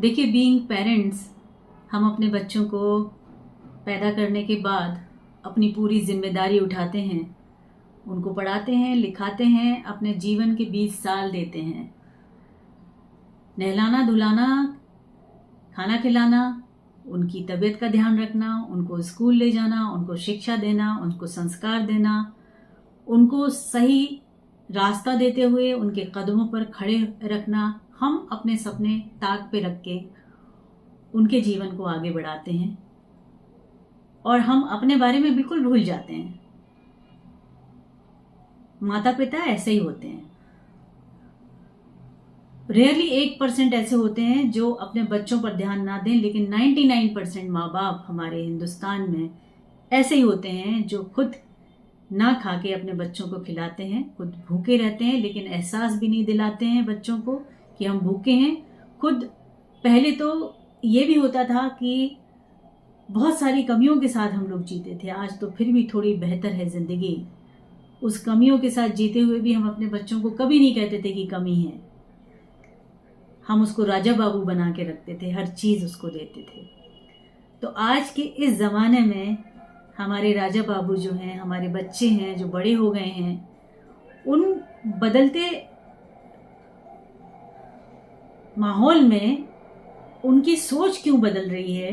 देखिए, being parents, हम अपने बच्चों को पैदा करने के बाद अपनी पूरी जिम्मेदारी उठाते हैं, उनको पढ़ाते हैं, लिखाते हैं, अपने जीवन के 20 साल देते हैं। नहलाना धुलाना, खाना खिलाना, उनकी तबीयत का ध्यान रखना, उनको स्कूल ले जाना, उनको शिक्षा देना, उनको संस्कार देना, उनको सही रास्ता देते हुए उनके कदमों पर खड़े रखना, हम अपने सपने ताक पे रख के उनके जीवन को आगे बढ़ाते हैं और हम अपने बारे में बिल्कुल भूल जाते हैं। माता पिता ऐसे ही होते हैं। रेयरली 1% ऐसे होते हैं जो अपने बच्चों पर ध्यान ना दें, लेकिन 99% माँ बाप हमारे हिंदुस्तान में ऐसे ही होते हैं जो खुद ना खा के अपने बच्चों को खिलाते हैं, खुद भूखे रहते हैं, लेकिन एहसास भी नहीं दिलाते हैं बच्चों को कि हम भूखे हैं। खुद पहले तो ये भी होता था कि बहुत सारी कमियों के साथ हम लोग जीते थे, आज तो फिर भी थोड़ी बेहतर है ज़िंदगी। उस कमियों के साथ जीते हुए भी हम अपने बच्चों को कभी नहीं कहते थे कि कमी है। हम उसको राजा बाबू बना के रखते थे, हर चीज़ उसको देते थे। तो आज के इस ज़माने में हमारे राजा बाबू जो हैं, हमारे बच्चे हैं जो बड़े हो गए हैं, उन बदलते माहौल में उनकी सोच क्यों बदल रही है।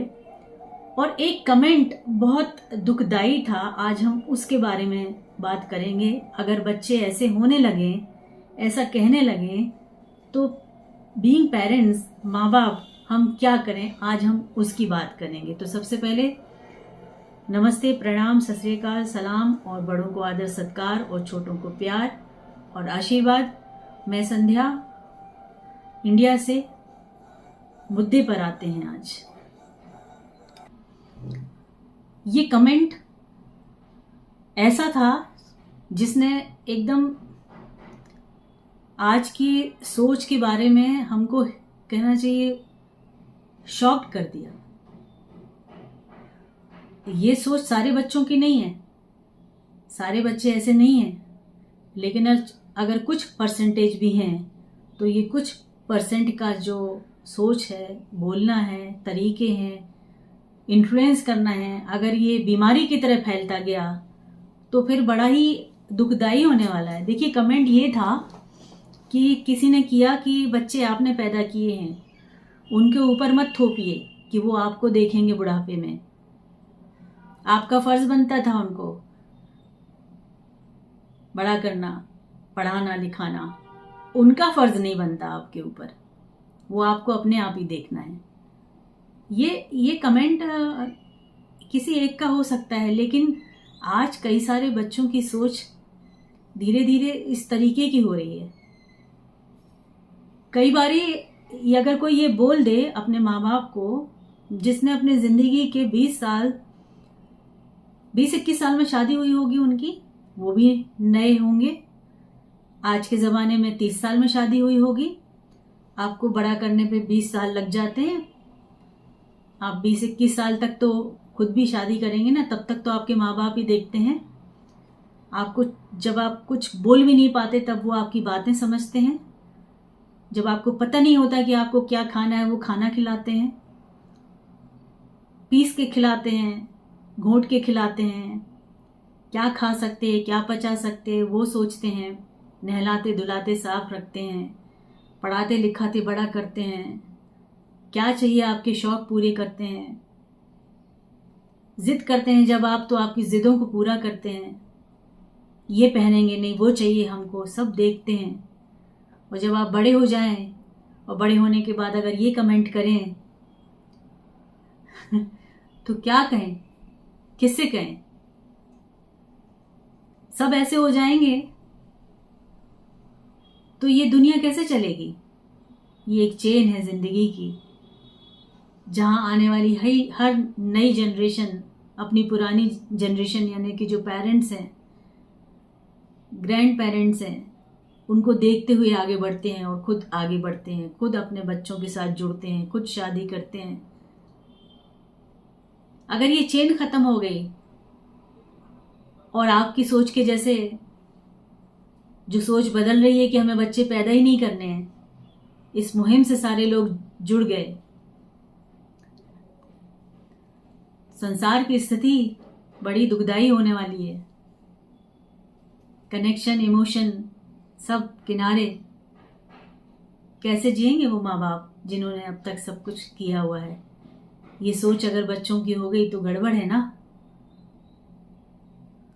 और एक कमेंट बहुत दुखदाई था, आज हम उसके बारे में बात करेंगे। अगर बच्चे ऐसे होने लगे, ऐसा कहने लगे, तो बीइंग पेरेंट्स, माँ बाप, हम क्या करें, आज हम उसकी बात करेंगे। तो सबसे पहले नमस्ते, प्रणाम, सत श्री अकाल, सलाम, और बड़ों को आदर सत्कार और छोटों को प्यार और आशीर्वाद। मैं संध्या, इंडिया से। मुद्दे पर आते हैं आज। ये कमेंट ऐसा था जिसने एकदम आज की सोच के बारे में हमको कहना चाहिए शॉक्ड कर दिया। ये सोच सारे बच्चों की नहीं है, सारे बच्चे ऐसे नहीं हैं, लेकिन अगर कुछ परसेंटेज भी हैं तो ये कुछ परसेंट का जो सोच है, बोलना है, तरीके हैं, इन्फ्लुएंस करना है, अगर ये बीमारी की तरह फैलता गया तो फिर बड़ा ही दुखदाई होने वाला है। देखिए, कमेंट ये था कि किसी ने किया कि बच्चे आपने पैदा किए हैं, उनके ऊपर मत थोपिए कि वो आपको देखेंगे बुढ़ापे में। आपका फर्ज बनता था उनको बड़ा करना, पढ़ाना, लिखाना। उनका फर्ज नहीं बनता आपके ऊपर, वो आपको अपने आप ही देखना है। ये कमेंट किसी एक का हो सकता है, लेकिन आज कई सारे बच्चों की सोच धीरे धीरे इस तरीके की हो रही है। कई बारी अगर कोई ये बोल दे अपने माँ बाप को, जिसने अपने जिंदगी के 20-21 साल में शादी हुई होगी उनकी, वो भी नए होंगे। आज के ज़माने में 30 साल में शादी हुई होगी। आपको बड़ा करने पे 20 साल लग जाते हैं। आप 20-21 साल तक तो खुद भी शादी करेंगे ना, तब तक तो आपके माँ बाप ही देखते हैं आपको। जब आप कुछ बोल भी नहीं पाते तब वो आपकी बातें समझते हैं। जब आपको पता नहीं होता कि आपको क्या खाना है, वो खाना खिलाते हैं, पीस के खिलाते हैं, घोंट के खिलाते हैं। क्या खा सकते हैं, क्या पचा सकते हैं, वो सोचते हैं। नहलाते धुलाते साफ रखते हैं, पढ़ाते लिखाते बड़ा करते हैं। क्या चाहिए आपके शौक पूरे करते हैं। जिद करते हैं जब आप, तो आपकी जिदों को पूरा करते हैं। ये पहनेंगे नहीं, वो चाहिए हमको, सब देखते हैं। और जब आप बड़े हो जाएं और बड़े होने के बाद अगर ये कमेंट करें तो क्या कहें, किससे कहें। सब ऐसे हो जाएंगे तो ये दुनिया कैसे चलेगी। ये एक चेन है जिंदगी की, जहां आने वाली हर नई जनरेशन अपनी पुरानी जनरेशन यानी कि जो पेरेंट्स हैं, ग्रैंड पेरेंट्स हैं, उनको देखते हुए आगे बढ़ते हैं और खुद आगे बढ़ते हैं, खुद अपने बच्चों के साथ जुड़ते हैं, खुद शादी करते हैं। अगर ये चेन खत्म हो गई और आपकी सोच के जैसे जो सोच बदल रही है कि हमें बच्चे पैदा ही नहीं करने हैं, इस मुहिम से सारे लोग जुड़ गए संसार की स्थिति बड़ी दुखदाई होने वाली है। कनेक्शन, इमोशन सब किनारे। कैसे जिएंगे वो माँ बाप जिन्होंने अब तक सब कुछ किया हुआ है? ये सोच अगर बच्चों की हो गई तो गड़बड़ है ना।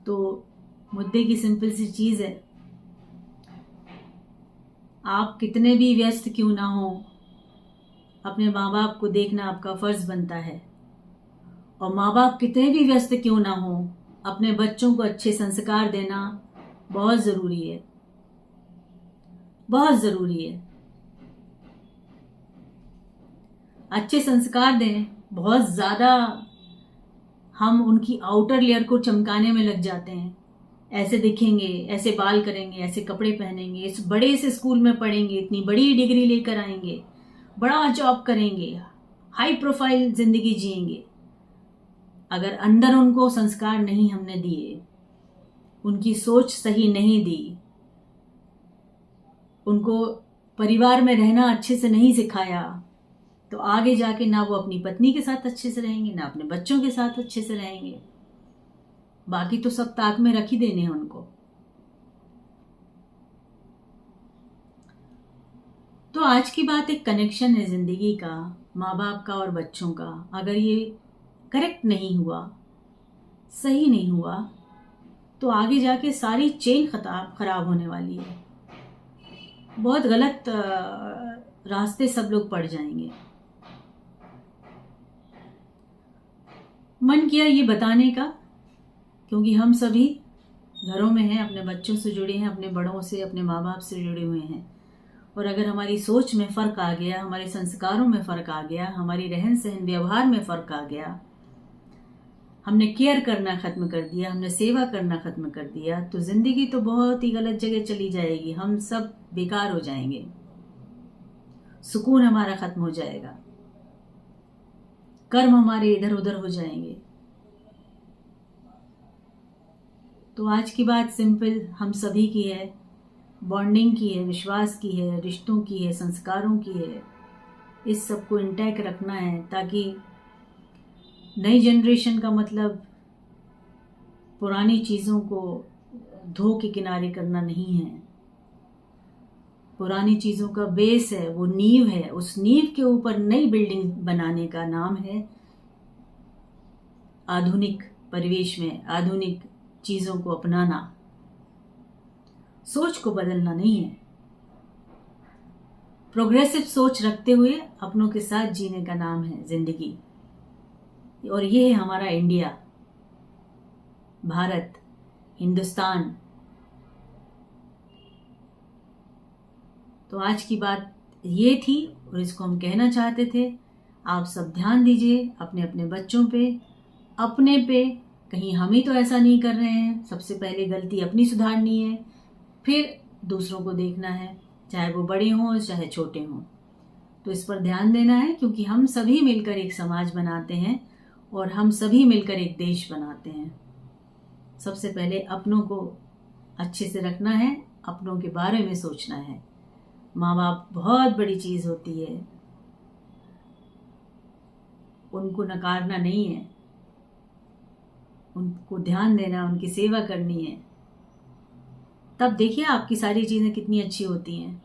तो मुद्दे की सिंपल सी चीज है, आप कितने भी व्यस्त क्यों ना हो, अपने माँ बाप को देखना आपका फर्ज बनता है। और माँ बाप कितने भी व्यस्त क्यों ना हो, अपने बच्चों को अच्छे संस्कार देना बहुत ज़रूरी है, बहुत ज़रूरी है। अच्छे संस्कार दें। बहुत ज़्यादा हम उनकी आउटर लेयर को चमकाने में लग जाते हैं। ऐसे दिखेंगे, ऐसे बाल करेंगे, ऐसे कपड़े पहनेंगे, इस बड़े से स्कूल में पढ़ेंगे, इतनी बड़ी डिग्री लेकर आएंगे, बड़ा जॉब करेंगे, हाई प्रोफाइल जिंदगी जिएंगे। अगर अंदर उनको संस्कार नहीं हमने दिए, उनकी सोच सही नहीं दी, उनको परिवार में रहना अच्छे से नहीं सिखाया, तो आगे जाके ना वो अपनी पत्नी के साथ अच्छे से रहेंगे, ना अपने बच्चों के साथ अच्छे से रहेंगे। बाकी तो सब ताक में रख ही देने हैं उनको। तो आज की बात एक कनेक्शन है जिंदगी का, माँ बाप का और बच्चों का। अगर ये करेक्ट नहीं हुआ, सही नहीं हुआ, तो आगे जाके सारी चेन खराब होने वाली है। बहुत गलत रास्ते सब लोग पड़ जाएंगे। मन किया ये बताने का, क्योंकि हम सभी घरों में हैं, अपने बच्चों से जुड़े हैं, अपने बड़ों से, अपने माँ बाप से जुड़े हुए हैं। और अगर हमारी सोच में फ़र्क आ गया, हमारे संस्कारों में फ़र्क आ गया, हमारी रहन सहन व्यवहार में फ़र्क आ गया, हमने केयर करना ख़त्म कर दिया, हमने सेवा करना ख़त्म कर दिया, तो ज़िंदगी तो बहुत ही गलत जगह चली जाएगी। हम सब बेकार हो जाएंगे, सुकून हमारा ख़त्म हो जाएगा, कर्म हमारे इधर उधर हो जाएंगे। तो आज की बात सिंपल हम सभी की है, बॉन्डिंग की है, विश्वास की है, रिश्तों की है, संस्कारों की है। इस सब को इंटैक्ट रखना है, ताकि नई जनरेशन का मतलब पुरानी चीज़ों को धो के किनारे करना नहीं है। पुरानी चीज़ों का बेस है, वो नींव है, उस नींव के ऊपर नई बिल्डिंग बनाने का नाम है आधुनिक परिवेश में आधुनिक चीज़ों को अपनाना। सोच को बदलना नहीं है, प्रोग्रेसिव सोच रखते हुए अपनों के साथ जीने का नाम है जिंदगी। और ये है हमारा इंडिया, भारत, हिंदुस्तान। तो आज की बात ये थी और इसको हम कहना चाहते थे। आप सब ध्यान दीजिए अपने अपने बच्चों पे, अपने पे। कहीं हम ही तो ऐसा नहीं कर रहे हैं। सबसे पहले गलती अपनी सुधारनी है, फिर दूसरों को देखना है, चाहे वो बड़े हों चाहे छोटे हों। तो इस पर ध्यान देना है, क्योंकि हम सभी मिलकर एक समाज बनाते हैं और हम सभी मिलकर एक देश बनाते हैं। सबसे पहले अपनों को अच्छे से रखना है, अपनों के बारे में सोचना है। माँ बाप बहुत बड़ी चीज़ होती है, उनको नकारना नहीं है, उनको ध्यान देना, उनकी सेवा करनी है। तब देखिए आपकी सारी चीज़ें कितनी अच्छी होती हैं।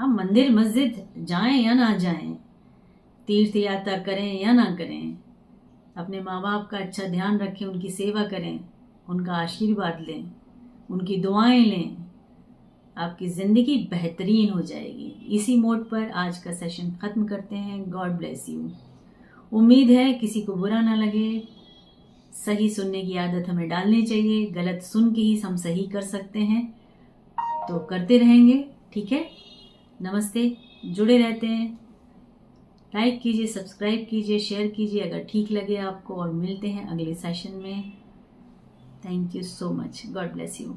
हम मंदिर मस्जिद जाएं या ना जाएं, तीर्थ यात्रा करें या ना करें, अपने माँ बाप का अच्छा ध्यान रखें, उनकी सेवा करें, उनका आशीर्वाद लें, उनकी दुआएं लें, आपकी ज़िंदगी बेहतरीन हो जाएगी। इसी मोड पर आज का सेशन ख़त्म करते हैं। God bless you. उम्मीद है किसी को बुरा ना लगे। सही सुनने की आदत हमें डालनी चाहिए, गलत सुन के ही हम सही कर सकते हैं, तो करते रहेंगे। ठीक है, नमस्ते, जुड़े रहते हैं। लाइक कीजिए, सब्सक्राइब कीजिए, शेयर कीजिए अगर ठीक लगे आपको, और मिलते हैं अगले सेशन में। Thank you so much. God bless you.